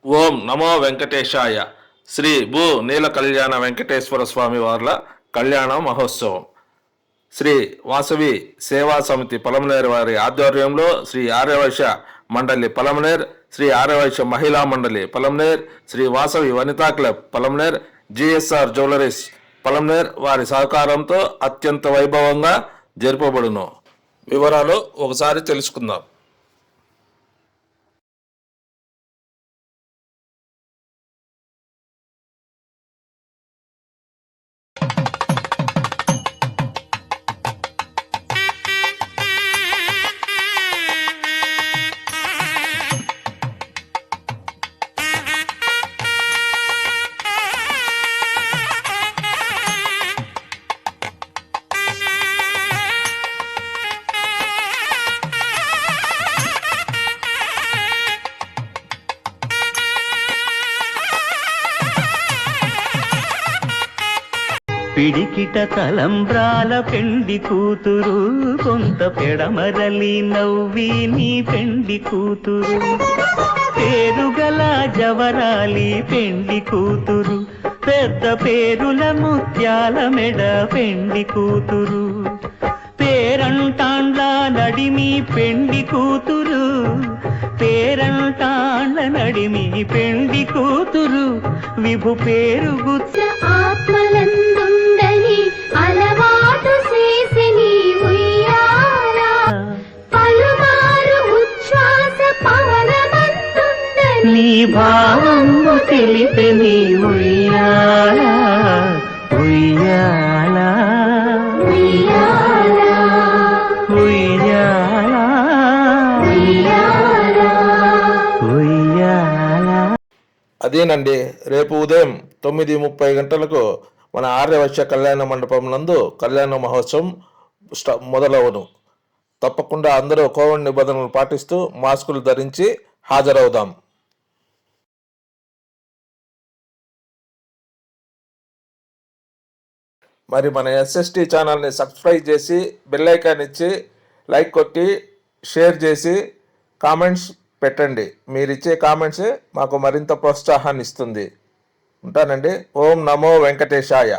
ఓం నమో వెంకటేశాయ. శ్రీ భూ నీల కళ్యాణ వెంకటేశ్వర స్వామి వార్ల కళ్యాణ మహోత్సవం శ్రీ వాసవి సేవా సమితి పలమనేరు వారి ఆధ్వర్యంలో శ్రీ ఆర్యవైశ్య మండలి Palamaner, Shri Arya Vaishya Mahila Mandali Palamaner, Shri Vasavi Vanita club Palamaner, GSR jewelleries Palamaner వారి సహకారంతో అత్యంత వైభవంగా జరుపబడును. వివరాలు ఒకసారి తెలుసుకుందాం. పిడికిట తలంబ్రాల పెండి కూతురు, కొంత పెడమరలి నవ్వి నీ పెండి కూతురు, పేరుగల జవరాలి పెండి కూతురు, పెద్ద పేరుల ముత్యాల మెడ పెండి కూతురు, పేరంటాండ్ల నడిమి పెండి కూతురు, పేరంటాండ్ల నడిమి పెండి కూతురు, విభు పేరు గుత్త ఆత్మలందుండని అలవాటు చేసిని ఉయ్యాల, పలుమారు ఉచ్ఛ్వాస పవనమందుండని నీ భావము తెలిపే నీ ఉయ్యాల ఉయ్యాల ఉయ్యాల ఉయ్యాల ఉయ్యాల. ఉయ్యాల. అదేనండి, రేపు ఉదయం 9:30 గంటలకు మన ఆర్యవైశ్య కళ్యాణ మండపం నందు కళ్యాణ మహోత్సవం మొదలవును. తప్పకుండా అందరూ కోవిడ్ నిబంధనలు పాటిస్తూ మాస్కులు ధరించి హాజరవుదాం. మరి మన ఎస్ఎస్టీ ఛానల్ని సబ్స్క్రైబ్ చేసి బెల్ ఐకాన్ ఇచ్చి లైక్ కొట్టి షేర్ చేసి కామెంట్స్ పెట్టండి. మీరిచ్చే కామెంట్సే మాకు మరింత ప్రోత్సాహాన్ని ఇస్తుంది. ఉంటానండి. ఓం నమో వెంకటేశాయ.